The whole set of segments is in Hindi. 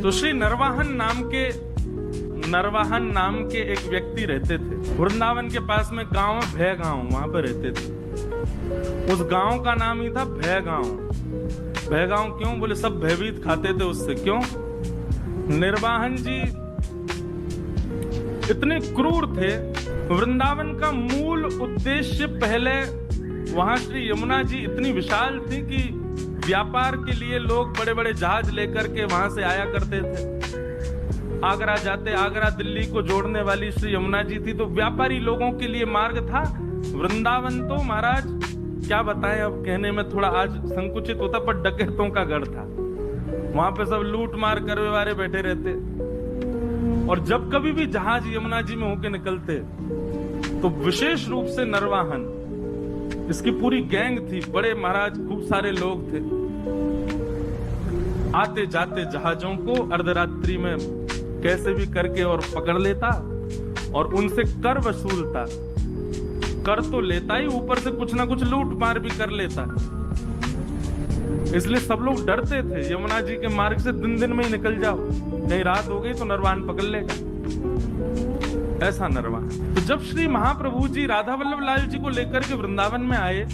तो श्री नरवाहन नाम के एक व्यक्ति रहते थे वृंदावन के पास में। गांव भय गांव, वहां पर रहते थे। उस गांव का नाम ही था भय गांव। भय गांव क्यों? बोले सब भयभीत खाते थे उससे। क्यों? निर्वाहन जी इतने क्रूर थे। वृंदावन का मूल उद्देश्य पहले, वहां श्री यमुना जी इतनी विशाल थी कि व्यापार के लिए लोग बड़े बड़े जहाज लेकर के वहां से आया करते थे। आगरा जाते, आगरा दिल्ली को जोड़ने वाली श्री यमुना जी थी, तो व्यापारी लोगों के लिए मार्ग था। वृंदावन तो महाराज क्या बताएं, अब कहने में थोड़ा आज संकुचित होता, पर डकैतों का गढ़ था। वहां पे सब लूट मार करने वाले बैठे रहते, और जब कभी भी जहाज यमुना जी में होके निकलते तो विशेष रूप से नरवाहन, इसकी पूरी गैंग थी, बड़े महाराज खूब सारे लोग थे, आते जाते जहाजों को अर्धरात्रि में कैसे भी करके और पकड़ लेता और उनसे कर वसूलता। कर तो लेता ही, ऊपर से कुछ ना कुछ लूट मार भी कर लेता। इसलिए सब लोग डरते थे यमुना जी के मार्ग से। दिन दिन में ही निकल जाओ, कहीं रात हो गई तो नरवाहन पकड़ लेगा, ऐसा नरवाहन। तो जब श्री महाप्रभु जी राधा वल्लभ लाल जी को लेकर के वृंदावन में आए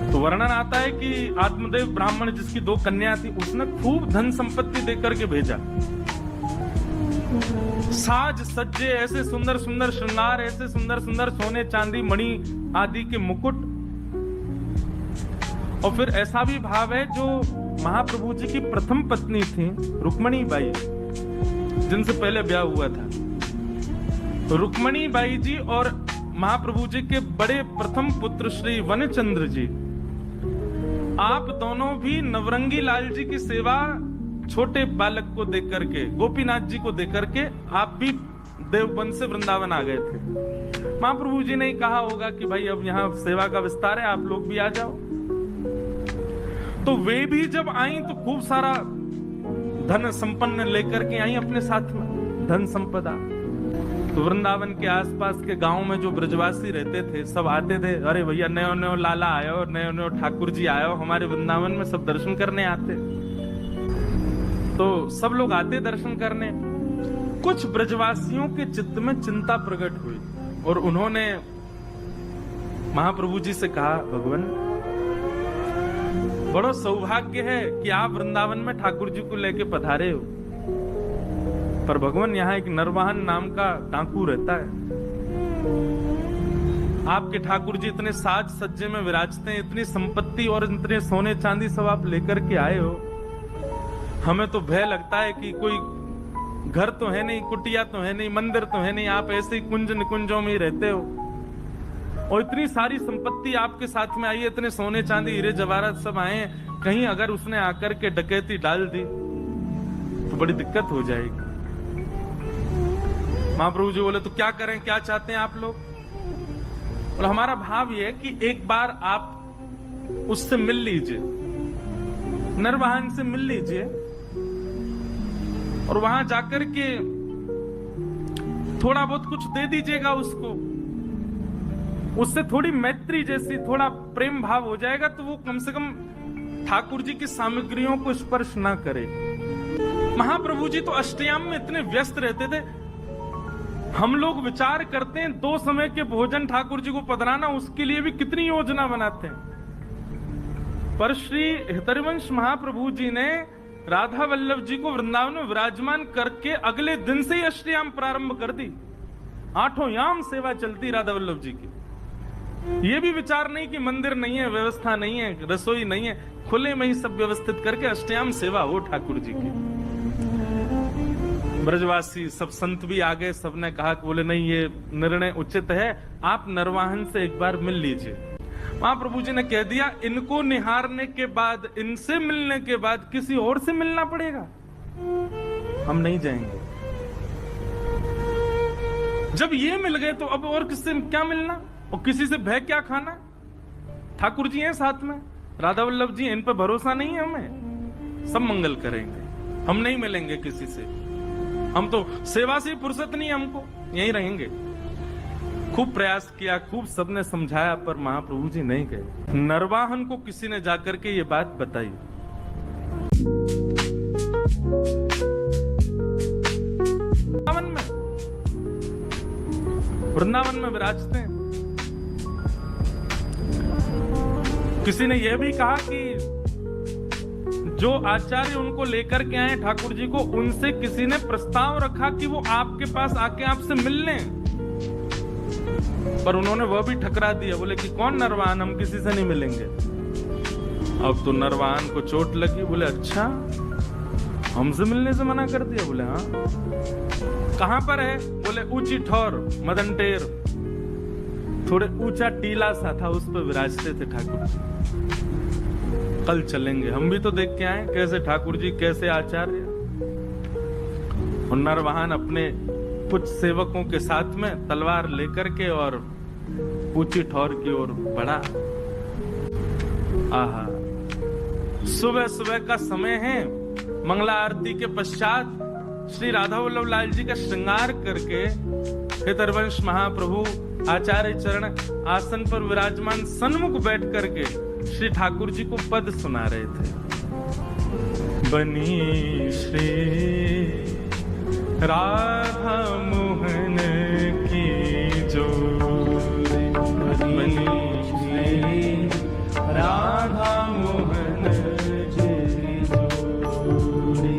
तो वर्णन आता है कि आत्मदेव ब्राह्मण जिसकी 2 कन्या थी, उसने खूब धन संपत्ति देकर के भेजा। साज सज्जे, ऐसे सुंदर सुंदर श्रृंगार, ऐसे सुंदर सुंदर सोने चांदी मणि आदि के मुकुट। और फिर ऐसा भी भाव है, जो महाप्रभु जी की प्रथम पत्नी थी रुक्मणी बाई, जिनसे पहले ब्याह हुआ था, तो रुक्मणी बाई जी और महाप्रभु जी के बड़े प्रथम पुत्र श्री वनचंद्र जी, आप दोनों भी नवरंगी लाल जी की सेवा छोटे बालक को देकर के, गोपीनाथ जी को देकर के, आप भी देवबंद से वृंदावन आ गए थे। महाप्रभु जी ने कहा होगा कि भाई अब यहाँ सेवा का विस्तार है, आप लोग भी आ जाओ। तो वे भी जब आई तो खूब सारा धन संपन्न लेकर के आई अपने साथ में, धन संपदा। तो वृंदावन के आसपास के गांव में जो ब्रजवासी रहते थे सब आते थे, अरे भैया नयो नयो लाला आयो, नयो नयो ठाकुर जी आयो, हमारे वृंदावन में सब दर्शन करने आते। तो सब लोग आते दर्शन करने। कुछ ब्रजवासियों के चित्त में चिंता प्रकट हुई और उन्होंने महाप्रभु जी से कहा, भगवान बड़ा सौभाग्य है कि आप वृंदावन में ठाकुर जी को लेके पधारे हो, पर भगवान यहाँ एक नरवाहन नाम का डाकू रहता है। आपके ठाकुर जी इतने साज सज्जे में विराजते हैं, इतनी संपत्ति और इतने सोने चांदी सब आप लेकर के आए हो, हमें तो भय लगता है कि कोई घर तो है नहीं, कुटिया तो है नहीं, मंदिर तो है नहीं, आप ऐसे ही कुंज निकुंजों में ही रहते हो, और इतनी सारी संपत्ति आपके साथ में आई है, इतने सोने चांदी हीरे जवाहरात सब आए हैं, कहीं अगर उसने आकर के डकैती डाल दी तो बड़ी दिक्कत हो जाएगी। महाप्रभु जी बोले, तो क्या करें, क्या चाहते हैं आप लोग? और हमारा भाव यह है कि एक बार आप उससे मिल लीजिए, नरवाहन से मिल लीजिए, और वहां जाकर के थोड़ा बहुत कुछ दे दीजिएगा उसको, उससे थोड़ी मैत्री जैसी, थोड़ा प्रेम भाव हो जाएगा, तो वो कम से कम ठाकुर जी की सामग्रियों को स्पर्श ना करे। महाप्रभु जी तो अष्टयाम में इतने व्यस्त रहते थे, हम लोग विचार करते हैं 2 समय के भोजन ठाकुर जी को पधराना, उसके लिए भी कितनी योजना बनाते हैं। पर श्री हितरिवंश महाप्रभु जी ने राधा वल्लभ जी को वृंदावन में विराजमान करके अगले दिन से ही अष्टयाम प्रारंभ कर दी। 8 याम सेवा चलती राधा वल्लभ जी की। ये भी विचार नहीं कि मंदिर नहीं है, व्यवस्था नहीं है, रसोई नहीं है, खुले में ही सब व्यवस्थित करके अष्टयाम सेवा हो ठाकुर जी की। ब्रजवासी सब संत भी आ गए, सबने कहा कि बोले नहीं ये निर्णय उचित है, आप नरवाहन से एक बार मिल लीजिए। महाप्रभु जी ने कह दिया, इनको निहारने के बाद, इनसे मिलने के बाद किसी और से मिलना पड़ेगा, हम नहीं जाएंगे। जब ये मिल गए तो अब और किससे क्या मिलना और किसी से भय क्या खाना? ठाकुर जी हैं साथ में, राधा वल्लभ जी, इन पर भरोसा नहीं है हमें, सब मंगल करेंगे, हम नहीं मिलेंगे किसी से, हम तो सेवा से फुर्सत नहीं, हमको यहीं रहेंगे। खूब प्रयास किया, खूब सबने समझाया, पर महाप्रभु जी नहीं गए। नरवाहन को किसी ने जाकर के ये बात बताई। वृंदावन में विराजते हैं। किसी ने यह भी कहा कि जो आचार्य उनको लेकर के आए ठाकुर जी को, उनसे किसी ने प्रस्ताव रखा कि वो आपके पास आके आपसे मिल लें, पर उन्होंने वह भी ठकरा दिया। बोले कि कौन नरवाहन, हम किसी से नहीं मिलेंगे। अब तो नरवाहन को चोट लगी। बोले अच्छा, हमसे मिलने से मना कर दिया। बोले हाँ। कहां पर है? बोले ऊंची ठौर, मदन टेर, थोड़े ऊंचा टीला सा था, उस पर विराजते थे ठाकुर जी। कल चलेंगे, हम भी तो देख के आए कैसे ठाकुर जी, कैसे आचार्य। और नरवाहन अपने कुछ सेवकों के साथ में तलवार लेकर के और ऊंची ठौर की ओर बढ़ा। आहा, सुबह सुबह का समय है। मंगला आरती के पश्चात श्री राधा वल्लभ लाल जी का श्रृंगार करके हे हरिवंश महाप्रभु आचार्य चरण आसन पर विराजमान सन्मुख बैठ करके श्री ठाकुर जी को पद सुना रहे थे। बनी श्री राधा मोहन की जोड़ी, बनी श्री राधा मोहन की जोड़ी।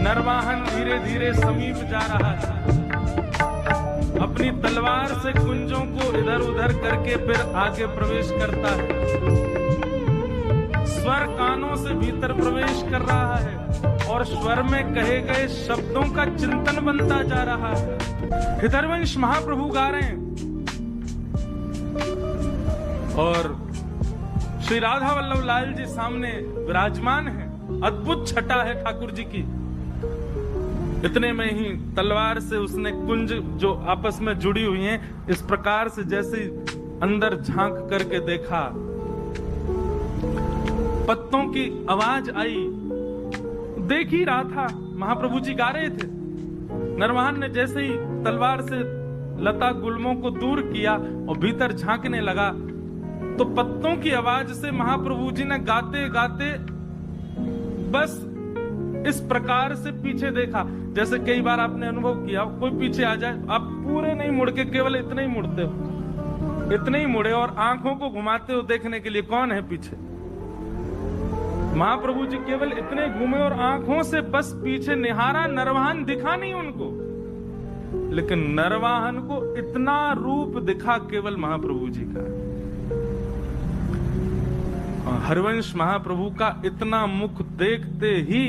नरवाहन धीरे धीरे समीप जा रहा था। अपनी तलवार से कुंजों को इधर उधर करके फिर आगे प्रवेश करता है। स्वर कानों से भीतर प्रवेश कर रहा है और स्वर में कहे गए शब्दों का चिंतन बनता जा रहा है। हरिवंश महाप्रभु गा रहे हैं और श्री राधा वल्लभ लाल जी सामने विराजमान है। अद्भुत छटा है ठाकुर जी की। इतने में ही तलवार से उसने कुंज जो आपस में जुड़ी हुई हैं, इस प्रकार से जैसे अंदर झांक करके देखा, पत्तों की आवाज आई। देख ही रहा था, महाप्रभु जी गा रहे थे। नरवाहन ने जैसे ही तलवार से लता गुल्मों को दूर किया और भीतर झांकने लगा, तो पत्तों की आवाज से महाप्रभु जी ने गाते गाते बस इस प्रकार से पीछे देखा। जैसे कई बार आपने अनुभव किया, कोई पीछे आ जाए, आप पूरे नहीं मुड़ के केवल इतने ही मुड़ते हो, इतने ही मुड़े और आंखों को घुमाते हो देखने के लिए कौन है पीछे। महाप्रभु जी केवल इतने घूमे और आंखों से बस पीछे निहारा। नरवाहन दिखा नहीं उनको, लेकिन नरवाहन को इतना रूप दिखा केवल महाप्रभु जी का। हरिवंश महाप्रभु का इतना मुख देखते ही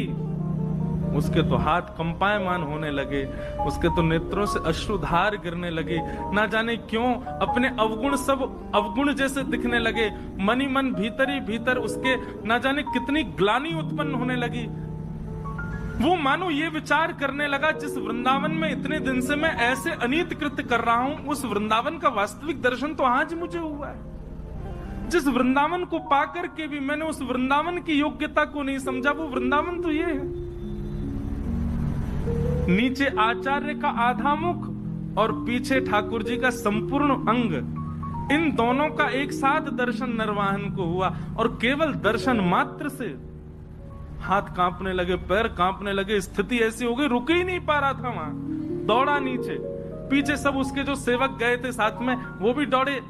उसके तो हाथ कंपायमान होने लगे, उसके तो नेत्रों से अश्रुधार गिरने लगे। ना जाने क्यों अपने अवगुण सब अवगुण जैसे दिखने लगे। मनी मन भीतर ही भीतर उसके ना जाने कितनी ग्लानि उत्पन्न होने लगी। वो मानो ये विचार करने लगा, जिस वृंदावन में इतने दिन से मैं ऐसे अनीत कृत्य कर रहा हूं, उस वृंदावन का वास्तविक दर्शन तो आज मुझे हुआ है। जिस वृंदावन को पाकर के भी मैंने उस वृंदावन की योग्यता को नहीं समझा, वो वृंदावन तो ये है। नीचे आचार्य का आधा मुख और पीछे ठाकुर जी का संपूर्ण अंग, इन दोनों का एक साथ दर्शन नरवाहन को हुआ। और केवल दर्शन मात्र से हाथ कांपने लगे, पैर कांपने लगे। स्थिति ऐसी हो गई, रुक ही नहीं पा रहा था वहां, दौड़ा नीचे। पीछे सब उसके जो सेवक गए थे साथ में, वो भी दौड़े।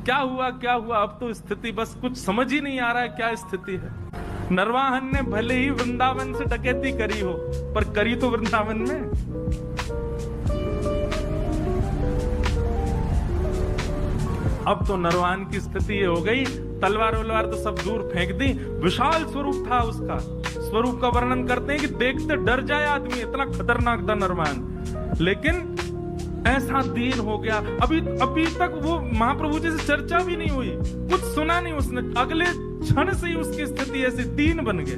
क्या हुआ क्या हुआ, अब तो स्थिति बस कुछ समझ ही नहीं आ रहा है क्या स्थिति है। नरवाहन ने भले ही वृंदावन से डकैती करी हो, पर करी तो वृंदावन में। अब तो नरवाहन की स्थिति ये हो गई, तलवार वलवार तो सब दूर फेंक दी। विशाल स्वरूप था उसका, स्वरूप का वर्णन करते हैं कि देखते डर जाए आदमी, इतना खतरनाक था नरवाहन। लेकिन ऐसा दीन हो गया, अभी तक वो महाप्रभु जी से चर्चा भी नहीं हुई, कुछ सुना नहीं उसने। अगले क्षण से ही उसकी स्थिति ऐसी दीन बन गया।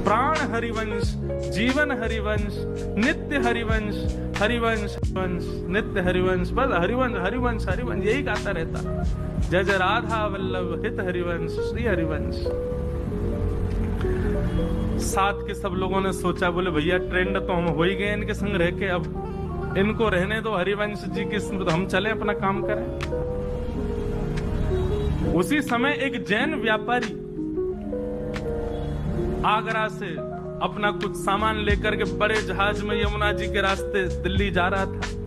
प्राण हरिवंश, जीवन हरिवंश, नित्य हरिवंश, हरिवंश हरिवंश, नित्य हरिवंश, बस हरिवंश हरिवंश हरिवंश यही गाता रहता। जय जय राधा वल्लभ हित हरिवंश, श्री हरिवंश। साथ के सब लोगों ने सोचा, बोले भैया ट्रेंड तो हम हो ही गए इनके संग रह के, अब इनको रहने दो, हरिवंश जी की स्मृति, हम चले अपना काम करें। उसी समय एक जैन व्यापारी आगरा से अपना कुछ सामान लेकर के बड़े जहाज में यमुना जी के रास्ते दिल्ली जा रहा था।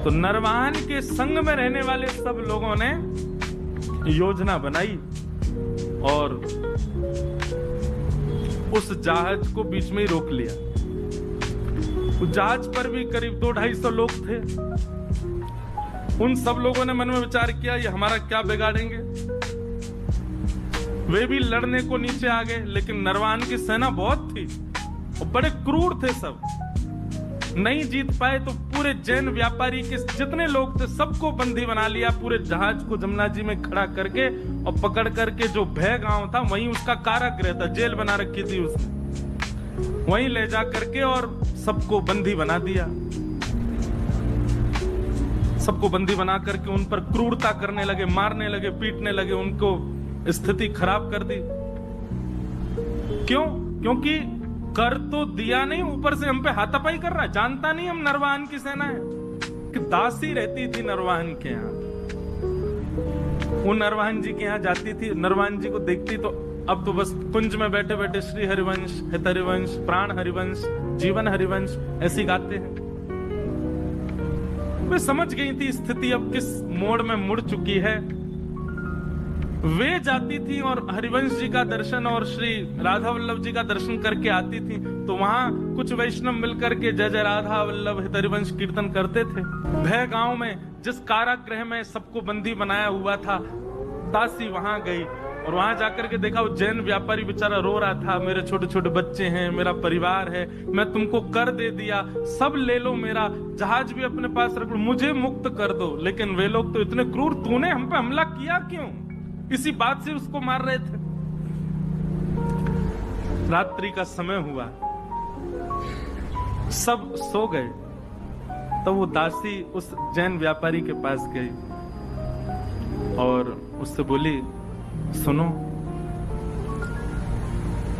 तो नरवाहन के संग में रहने वाले सब लोगों ने योजना बनाई और उस जहाज को बीच में ही रोक लिया। उस जहाज पर भी करीब 200-250 लोग थे। उन सब लोगों ने मन में विचार किया, ये हमारा क्या बिगाड़ेंगे। वे भी लड़ने को नीचे आ गए, लेकिन नरवाहन की सेना बहुत थी और बड़े क्रूर थे सब। नहीं जीत पाए तो पूरे जैन व्यापारी के जितने लोग थे सबको बंदी बना लिया। पूरे जहाज को जमुना जी में खड़ा करके और पकड़ करके जो भय गांव था वहीं उसका कारागृह था, जेल बना रखी थी उसने, वहीं ले जा करके और सबको बंदी बना दिया। सबको बंदी बना करके उन पर क्रूरता करने लगे, मारने लगे, पीटने लगे, उनको स्थिति खराब कर दी। क्यों? क्योंकि कर तो दिया नहीं, ऊपर से हम पे हाथापाई कर रहा है। जानता नहीं हम नरवाहन की सेना है कि दासी रहती थी नरवाहन के यहाँ। वो नरवाहन जी के यहाँ जाती थी, नरवाहन जी को देखती तो अब तो बस कुंज में बैठे बैठे श्री हरिवंश, हित हरिवंश, प्राण हरिवंश, जीवन हरिवंश ऐसी गाते हैं। वे समझ गई थी स्थिति अब किस मोड़ में मुड़ चुकी है। वे जाती थी और हरिवंश जी का दर्शन और श्री राधा वल्लभ जी का दर्शन करके आती थी, तो वहां कुछ वैष्णव मिलकर के जय जय राधा वल्लभ हित हरिवंश कीर्तन करते थे। भय गांव में जिस कारागृह में सबको बंदी बनाया हुआ था, दासी वहां गई और वहां जाकर के देखा वो जैन व्यापारी बेचारा रो रहा था, मेरे छोटे छोटे बच्चे हैं, मेरा परिवार है, मैं तुमको कर दे दिया, सब ले लो, मेरा जहाज भी अपने पास रख लो, मुझे मुक्त कर दो। लेकिन वे लोग तो इतने क्रूर, तूने हम पे हमला किया क्यों? इसी बात से उसको मार रहे थे। रात्रि का समय हुआ, सब सो गए, तो वो दासी उस जैन व्यापारी के पास गई और उससे बोली, सुनो,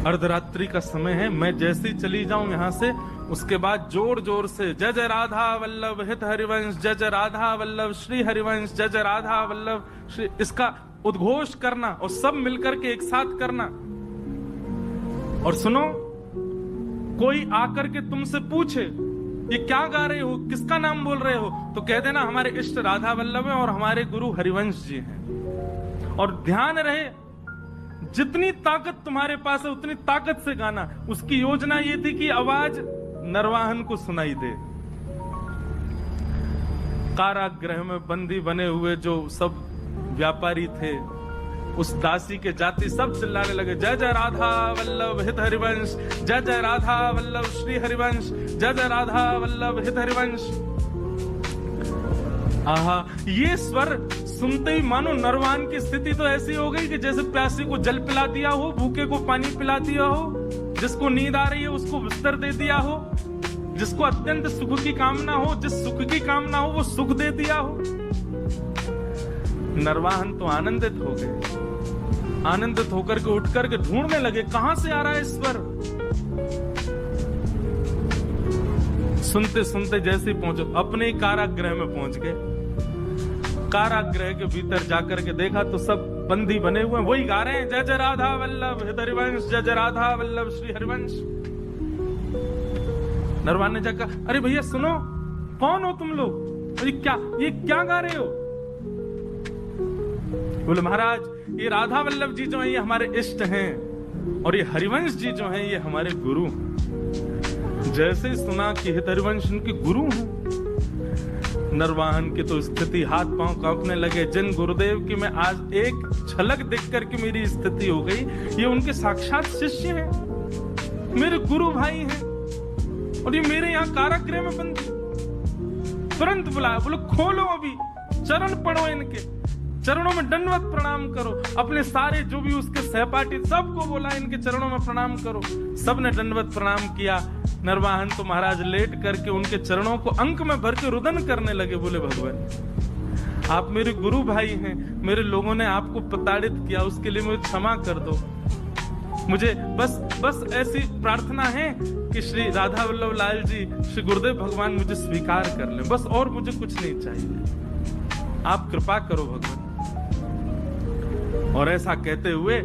अर्धरात्रि का समय है, मैं जैसे ही चली जाऊं यहां से, उसके बाद जोर जोर से जय जय राधा वल्लभ हित हरिवंश, जय जय राधा वल्लभ श्री हरिवंश, जय जय राधा वल्लभ श्री, इसका उद्घोष करना और सब मिलकर के एक साथ करना। और सुनो, कोई आकर के तुमसे पूछे ये क्या गा रहे हो, किसका नाम बोल रहे हो, तो कह देना हमारे इष्ट राधा वल्लभ हैं और हमारे गुरु हरिवंश जी हैं। और ध्यान रहे, जितनी ताकत तुम्हारे पास है उतनी ताकत से गाना। उसकी योजना ये थी कि आवाज नरवाहन को सुनाई दे। कारागृह में बंदी बने हुए जो सब व्यापारी थे, उस दासी के जाति सब चिल्लाने लगे, जय जय राधा वल्लभ हित हरिवंश, जय जय राधा वल्लभ श्री हरिवंश, जय जय राधा वल्लभ हित हरिवंश। आहा, ये स्वर सुनते ही मानो नरवाहन की स्थिति तो ऐसी हो गई कि जैसे प्यासी को जल पिला दिया हो, भूखे को पानी पिला दिया हो, जिसको नींद आ रही है उसको बिस्तर दे दिया हो, जिसको अत्यंत सुख की कामना हो, जिस सुख की कामना हो वो सुख दे दिया हो। नरवाहन तो आनंदित हो गए, आनंदित होकर के उठ करके ढूंढने लगे कहां से आ रहा है स्वर। सुनते सुनते जैसे पहुंचे, अपने कारागृह में पहुंच गए। कारागृह के भीतर जाकर के देखा तो सब बंदी बने हुए हैं, वही गा रहे हैं, जय जय राधा वल्लभ हित हरिवंश, जय जय राधा वल्लभ श्री हरिवंश। नरवाहन ने जाकर, अरे भैया सुनो, कौन हो तुम लोग, अरे ये क्या गा रहे हो? बोले महाराज, ये राधा वल्लभ जी जो हैं ये हमारे इष्ट हैं और ये हरिवंश जी जो हैं ये हमारे गुरु हैं। जैसे ही सुना कि हित हरिवंश उनके गुरु हैं, नरवाहन की तो स्थिति हाथ पांव कांपने लगे। जिन गुरुदेव की मैं आज एक झलक देख करके मेरी स्थिति हो गई, ये उनके साक्षात शिष्य हैं, मेरे गुरु भाई हैं और ये मेरे यहाँ कारागृह में बंदी। तुरंत बुलाया, बोलो खोलो, अभी चरण पढ़ो, इनके चरणों में दंडवत प्रणाम करो। अपने सारे जो भी उसके सहपाठी सबको बोला इनके चरणों में प्रणाम करो। सबने दंडवत प्रणाम किया। नरवाहन तो महाराज लेट करके उनके चरणों को अंक में भर के रुदन करने लगे। बोले भगवान, आप मेरे गुरु भाई हैं, मेरे लोगों ने आपको प्रताड़ित किया, उसके लिए मुझे क्षमा कर दो। मुझे बस ऐसी प्रार्थना है कि श्री राधा वल्लभ लाल जी, श्री गुरुदेव भगवान मुझे स्वीकार कर लें, बस और मुझे कुछ नहीं चाहिए, आप कृपा करो भगवान। और ऐसा कहते हुए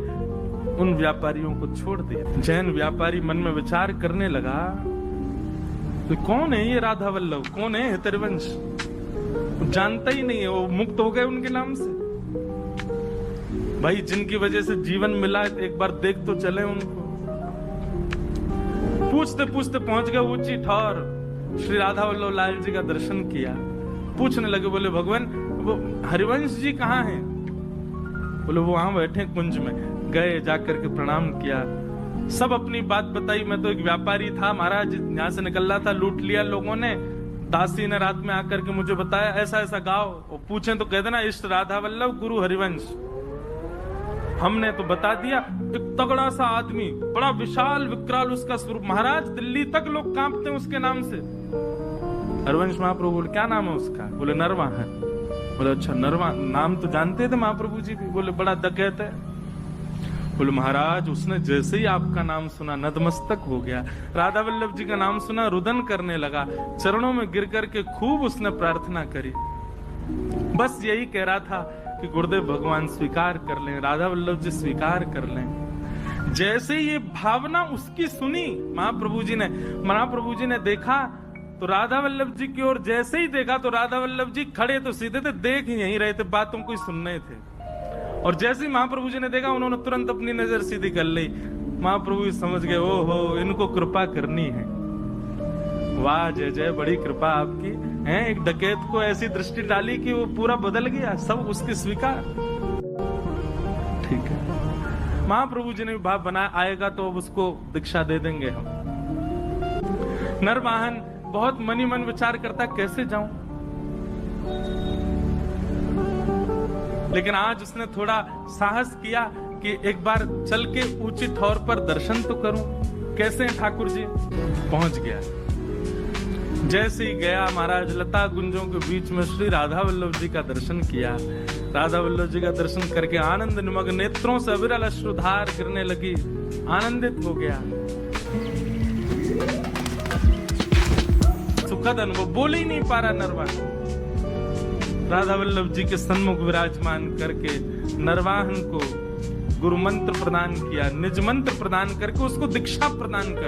उन व्यापारियों को छोड़ दिया। जैन व्यापारी मन में विचार करने लगा, तो कौन है ये राधा वल्लभ, कौन है हितरवंश? जानता ही नहीं है, वो मुक्त हो गए उनके नाम से। भाई जिनकी वजह से जीवन मिला, एक बार देख तो चले उनको। पूछते पूछते पहुंच गए ऊंची ठौर, श्री राधा वल्लभ लाल जी का दर्शन किया। पूछने लगे, बोले भगवान वो हरिवंश जी कहाँ हैं? बोले वो वहां बैठे कुंज में। गए, जाकर के प्रणाम किया, सब अपनी बात बताई। मैं तो एक व्यापारी था महाराज, यहाँ से निकल रहा था, लूट लिया लोगों ने। दासी ने रात में आकर के मुझे बताया ऐसा ऐसा गाओ, और पूछे तो कह देना इष्ट राधा वल्लभ गुरु हरिवंश। हमने तो बता दिया। एक तगड़ा सा आदमी, बड़ा विशाल विकराल उसका स्वरूप, महाराज दिल्ली तक लोग कांपते हैं उसके नाम से। हरिवंश महाप्रभु बोले क्या नाम है उसका? बोले नरवा है। बोले अच्छा नरवा, नाम तो जानते थे महाप्रभु जी भी? बोले बड़ा डकैत है। बोले महाराज उसने जैसे ही आपका नाम सुना नतमस्तक हो गया, राधा वल्लभ जी का नाम सुना रुदन करने लगा, चरणों में गिर करके खूब उसने प्रार्थना करी। बस यही कह रहा था कि गुरुदेव भगवान स्वीकार कर लें, राधा वल्लभ जी स्वीकार कर लें। जैसे ये भावना उसकी सुनी महाप्रभु जी ने देखा तो राधा वल्लभ जी की ओर जैसे ही देखा तो राधा वल्लभ जी खड़े तो सीधे थे, देख ही यहीं रहे थे, बातों को ही सुनने थे। और जैसे ही महाप्रभु जी ने देखा उन्होंने तुरंत अपनी नजर सीधी कर ली। महाप्रभु जी समझ गए, ओहो इनको कृपा करनी है। वाह जय जय, बड़ी कृपा आपकी है। एक डकैत को ऐसी दृष्टि डाली कि वो पूरा बदल गया, सब उसकी स्वीकार। ठीक है, महाप्रभु जी ने भी भाव बनाया, आएगा तो अब उसको दीक्षा दे देंगे हम। नरवाहन बहुत मनी मन विचार करता कैसे जाऊं, लेकिन आज उसने थोड़ा साहस किया कि एक बार चल के ऊंची ठौर पर दर्शन तो करूं। कैसे हैं ठाकुर जी? पहुंच गया। जैसे ही गया महाराज, लता गुंजों के बीच में श्री राधा वल्लभ जी का दर्शन किया। राधा वल्लभ जी का दर्शन करके आनंद निमग्न नेत्रों से अविरल अश्रुधार गिरने लगी, आनंदित हो गया। सुखद अनुभव, बोल ही नहीं पा रहा नरवाहन। राधा वल्लभ जी के सन्मुख विराजमान करके नरवाहन को गुरु मंत्र प्रदान किया, निज मंत्र प्रदान करके उसको दीक्षा प्रदान कर